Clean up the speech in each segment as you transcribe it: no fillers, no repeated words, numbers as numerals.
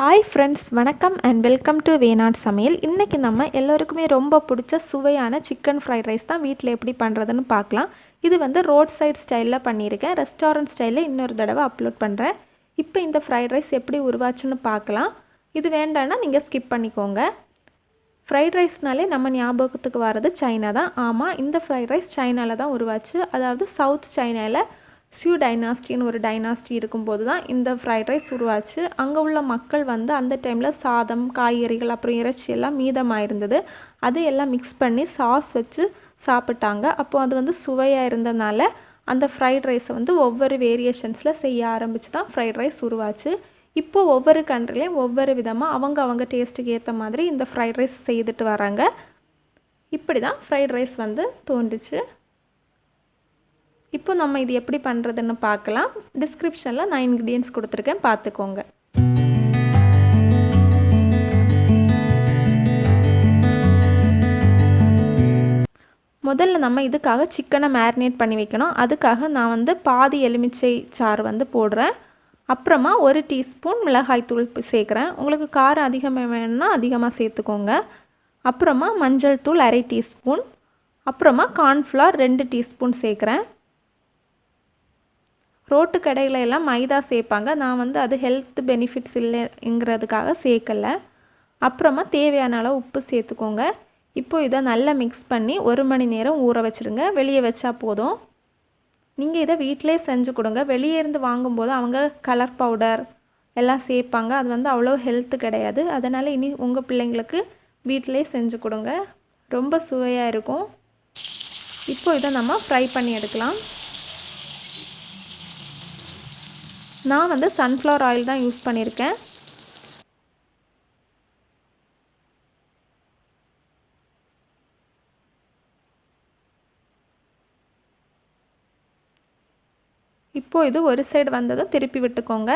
Hi friends, வணக்கம் and welcome to Venad சமையல். இன்றைக்கி நம்ம எல்லோருக்குமே ரொம்ப பிடிச்ச சுவையான சிக்கன் ஃப்ரைட் ரைஸ் தான் வீட்டில் எப்படி பண்ணுறதுன்னு பார்க்கலாம். இது வந்து ரோட் சைட் ஸ்டைலில் பண்ணியிருக்கேன். ரெஸ்டாரண்ட் ஸ்டைலில் இன்னொரு தடவை அப்லோட் பண்ணுறேன். இப்போ இந்த ஃப்ரைட் ரைஸ் எப்படி உருவாச்சுன்னு பார்க்கலாம். இது வேண்டான்னா நீங்கள் ஸ்கிப் பண்ணிக்கோங்க. ஃப்ரைட் ரைஸ்னாலே நம்ம ஞாபகத்துக்கு வர்றது சைனா தான். ஆமாம், இந்த ஃப்ரைட் ரைஸ் சைனாவில் தான் உருவாச்சு. அதாவது சவுத் சைனாவில் டைனாஸ்டின்னு ஒரு டைனாஸ்டி இருக்கும்போது தான் இந்த ஃப்ரைட் ரைஸ் உருவாச்சு. அங்கே உள்ள மக்கள் வந்து அந்த டைமில் சாதம், காய்கறிகள், அப்புறம் இறைச்சி எல்லாம் மீதமாக இருந்தது. அது எல்லாம் மிக்ஸ் பண்ணி சாஸ் வச்சு சாப்பிட்டாங்க. அப்போது அது வந்து சுவையாக இருந்ததுனால அந்த ஃப்ரைட் ரைஸை வந்து ஒவ்வொரு வேரியேஷன்ஸில் செய்ய ஆரம்பித்து தான் ஃப்ரைட் ரைஸ் உருவாச்சு. இப்போது ஒவ்வொரு கண்ட்ரிலையும் ஒவ்வொரு விதமாக அவங்க டேஸ்ட்டுக்கு ஏற்ற மாதிரி இந்த ஃப்ரைட் ரைஸ் செய்துட்டு வராங்க. இப்படி தான் ஃப்ரைட் ரைஸ் வந்து தோன்றுச்சு. இப்போ நம்ம இது எப்படி பண்ணுறதுன்னு பார்க்கலாம். டிஸ்கிரிப்ஷனில் நான் இன்க்ரீடியன்ட்ஸ் கொடுத்துருக்கேன், பார்த்துக்கோங்க. முதல்ல நம்ம இதுக்காக சிக்கனை மேரினேட் பண்ணி வைக்கணும். அதுக்காக நான் வந்து பாதி எலுமிச்சை சாறு வந்து போடுறேன். அப்புறமா 1 டீஸ்பூன் மிளகாய்த்தூள் சேர்க்குறேன். உங்களுக்கு காரம் அதிகமாக வேணும்னா அதிகமாக சேர்த்துக்கோங்க. அப்புறமா மஞ்சள் தூள் 1/2 டீஸ்பூன். அப்புறமா கார்ன்ஃப்ளவர் 2 டீஸ்பூன் சேர்க்குறேன். ரோட்டு கடையில் எல்லாம் மைதா சேர்ப்பாங்க. நான் வந்து அது ஹெல்த் பெனிஃபிட்ஸ் இல்லைங்கிறதுக்காக சேர்க்கலை. அப்புறமா தேவையான அளவு உப்பு சேர்த்துக்கோங்க. இப்போது இதை நல்லா மிக்ஸ் பண்ணி 1 மணி நேரம் ஊற வச்சுருங்க. வெளியே வச்சா போதும். நீங்கள் இதை வீட்டிலே செஞ்சு கொடுங்க. வெளியே இருந்து வாங்கும்போது அவங்க கலர் பவுடர் எல்லாம் சேர்ப்பாங்க. அது வந்து அவ்வளோ ஹெல்த்து கிடையாது. அதனால் இனி உங்கள் பிள்ளைங்களுக்கு வீட்டிலே செஞ்சு கொடுங்க. ரொம்ப சுவையாக இருக்கும். இப்போது இதை நம்ம ஃப்ரை பண்ணி எடுக்கலாம். நான் வந்து சன்ஃப்ளவர் ஆயில் தான் யூஸ் பண்ணியிருக்கேன். இப்போது இது ஒரு சைடு வந்ததும் திருப்பி விட்டுக்கோங்க.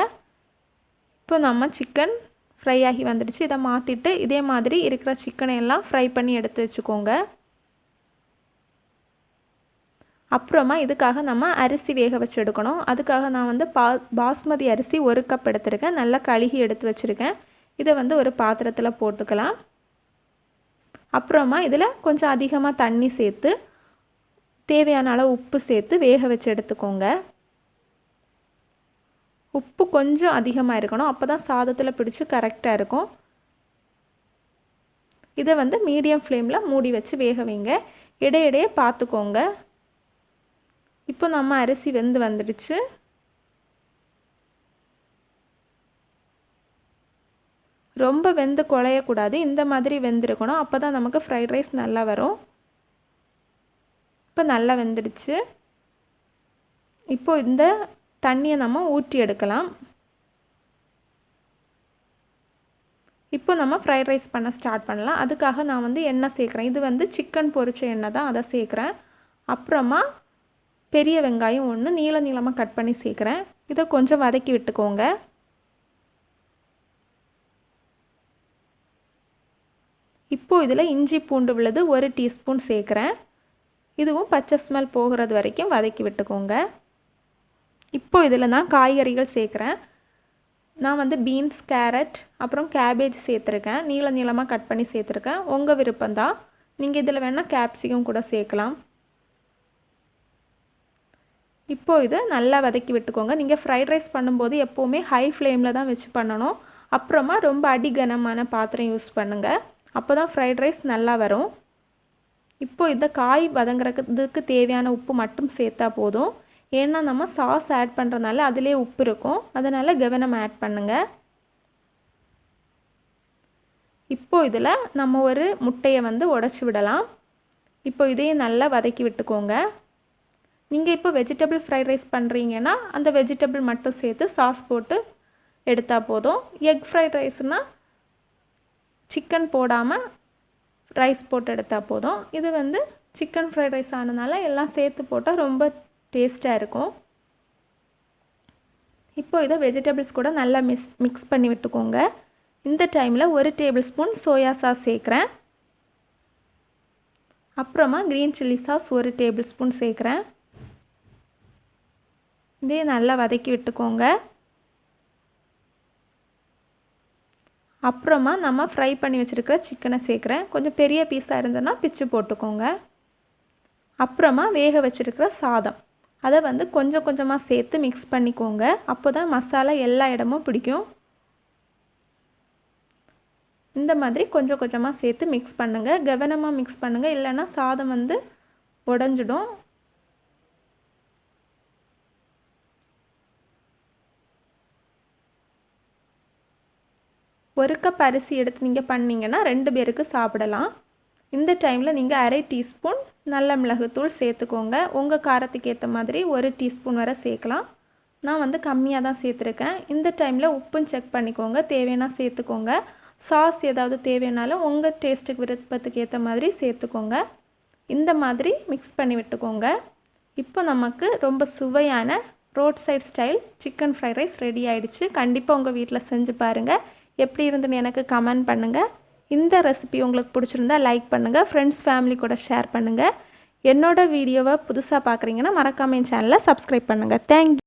இப்போ நம்ம சிக்கன் ஃப்ரை ஆகி வந்துடுச்சு. இதை மாற்றிட்டு இதே மாதிரி இருக்கிற சிக்கனை எல்லாம் ஃப்ரை பண்ணி எடுத்து வச்சுக்கோங்க. அப்புறமா இதுக்காக நம்ம அரிசி வேக வச்சு எடுக்கணும். அதுக்காக நான் வந்து பாஸ்மதி அரிசி 1 கப் எடுத்துருக்கேன். நல்லா கழுகி எடுத்து வச்சுருக்கேன். இதை வந்து ஒரு பாத்திரத்தில் போட்டுக்கலாம். அப்புறமா இதில் கொஞ்சம் அதிகமாக தண்ணி சேர்த்து தேவையான அளவு உப்பு சேர்த்து வேக வச்சு எடுத்துக்கோங்க. உப்பு கொஞ்சம் அதிகமாக இருக்கணும். அப்போ தான் சாதத்தில் பிடிச்சி கரெக்டாக இருக்கும். இதை வந்து மீடியம் ஃப்ளேமில் மூடி வச்சு வேக வைங்க. இடையிடையே பார்த்துக்கோங்க. இப்போ நம்ம அரிசி வெந்து வந்துடுச்சு. ரொம்ப வெந்து குழையக்கூடாது. இந்த மாதிரி வெந்திருக்கணும். அப்போ தான் நமக்கு ஃப்ரைட் ரைஸ் நல்லா வரும். இப்போ நல்லா வெந்துடுச்சு. இப்போது இந்த தண்ணியை நம்ம ஊற்றி எடுக்கலாம். இப்போ நம்ம ஃப்ரைட் ரைஸ் பண்ண ஸ்டார்ட் பண்ணலாம். அதுக்காக நான் வந்து எண்ணெய் சேர்க்குறேன். இது வந்து சிக்கன் பொரிச்ச எண்ணெய் தான், அதை சேர்க்குறேன். அப்புறமா பெரிய வெங்காயம் 1 நீளமாக கட் பண்ணி சேர்க்குறேன். இதை கொஞ்சம் வதக்கி விட்டுக்கோங்க. இப்போது இதில் இஞ்சி பூண்டு விழுது 1 டீஸ்பூன் சேர்க்குறேன். இதுவும் பச்சை ஸ்மெல் போகிறது வரைக்கும் வதக்கி விட்டுக்கோங்க. இப்போ இதில் நான் காய்கறிகள் சேர்க்குறேன். நான் வந்து பீன்ஸ், கேரட், அப்புறம் கேபேஜ் சேர்த்துருக்கேன். நீளமாக கட் பண்ணி சேர்த்துருக்கேன். உங்கள் விருப்பம்தான். நீங்கள் இதில் வேணால் கேப்சிகம் கூட சேர்க்கலாம். இப்போது இது நல்லா வதக்கி விட்டுக்கோங்க. நீங்கள் ஃப்ரைட் ரைஸ் பண்ணும்போது எப்போவுமே ஹை ஃப்ளேமில் தான் வச்சு பண்ணணும். அப்புறமா ரொம்ப அடிகனமான பாத்திரம் யூஸ் பண்ணுங்கள். அப்போ தான் ஃப்ரைட் ரைஸ் நல்லா வரும். இப்போது இந்த காய் வதங்குறதுக்கு தேவையான உப்பு மட்டும் சேர்த்தா போதும். ஏன்னா நம்ம சாஸ் ஆட் பண்ணுறதுனால அதிலே உப்பு இருக்கும். அதனால் கவனம் ஆட் பண்ணுங்கள். இப்போது இதில் நம்ம ஒரு முட்டையை வந்து உடைச்சி விடலாம். இப்போ இதையும் நல்லா வதக்கி விட்டுக்கோங்க. நீங்கள் இப்போ வெஜிடபிள் ஃப்ரைட் ரைஸ் பண்ணுறீங்கன்னா அந்த வெஜிடபிள் மட்டும் சேர்த்து சாஸ் போட்டு எடுத்தால் போதும். எக் ஃப்ரைட் ரைஸ்னால் சிக்கன் போடாமல் ரைஸ் போட்டு எடுத்தால் போதும். இது வந்து சிக்கன் ஃப்ரைட் ரைஸ் ஆனதுனால எல்லாம் சேர்த்து போட்டால் ரொம்ப டேஸ்ட்டாக இருக்கும். இப்போ இதை வெஜிடபிள்ஸ் கூட நல்லா மிக்ஸ் பண்ணி விட்டுக்கோங்க. இந்த டைமில் 1 டேபிள் ஸ்பூன் சோயா சாஸ் சேர்க்குறேன். அப்புறமா green chilli sauce 1 table spoon சேர்க்குறேன். இதே நல்லா வதக்கி விட்டுக்கோங்க. அப்புறமா நம்ம ஃப்ரை பண்ணி வச்சுருக்கிற சிக்கனை சேர்க்குறேன். கொஞ்சம் பெரிய பீஸாக இருந்ததுன்னா பிச்சு போட்டுக்கோங்க. அப்புறமா வேக வச்சுருக்கிற சாதம் அதை வந்து கொஞ்சம் கொஞ்சமாக சேர்த்து மிக்ஸ் பண்ணிக்கோங்க. அப்போ தான் மசாலா எல்லா இடமும் பிடிக்கும். இந்த மாதிரி கொஞ்சம் கொஞ்சமாக சேர்த்து மிக்ஸ் பண்ணுங்கள். கவனமாக மிக்ஸ் பண்ணுங்கள், இல்லைன்னா சாதம் வந்து உடஞ்சிடும். ஒரு கப் அரிசி எடுத்து நீங்கள் பண்ணிங்கன்னா 2 பேருக்கு சாப்பிடலாம். இந்த டைமில் நீங்கள் 1/2 டீஸ்பூன் நல்ல மிளகுத்தூள் சேர்த்துக்கோங்க. உங்கள் காரத்துக்கு ஏற்ற மாதிரி 1 டீஸ்பூன் வரை சேர்க்கலாம். நான் வந்து கம்மியாக தான் சேர்த்துருக்கேன். இந்த டைமில் உப்பும் செக் பண்ணிக்கோங்க, தேவைன்னா சேர்த்துக்கோங்க. சாஸ் ஏதாவது தேவைனாலும் உங்கள் டேஸ்ட்டுக்கு விருப்பத்துக்கு ஏற்ற மாதிரி சேர்த்துக்கோங்க. இந்த மாதிரி மிக்ஸ் பண்ணி விட்டுக்கோங்க. இப்போ நமக்கு ரொம்ப சுவையான road side style chicken fried rice ready ஆகிடுச்சு. கண்டிப்பாக உங்கள் வீட்டில் செஞ்சு பாருங்கள். எப்படி இருந்துன்னு எனக்கு கமெண்ட் பண்ணுங்கள். இந்த ரெசிபி உங்களுக்கு பிடிச்சிருந்தா லைக் பண்ணுங்கள், ஃப்ரெண்ட்ஸ் ஃபேமிலி கூட ஷேர் பண்ணுங்கள். என்னோடய வீடியோவை புதுசாக பார்க்குறீங்கன்னா மறக்காம என் சேனலை சப்ஸ்கிரைப் பண்ணுங்கள். தேங்க்யூ.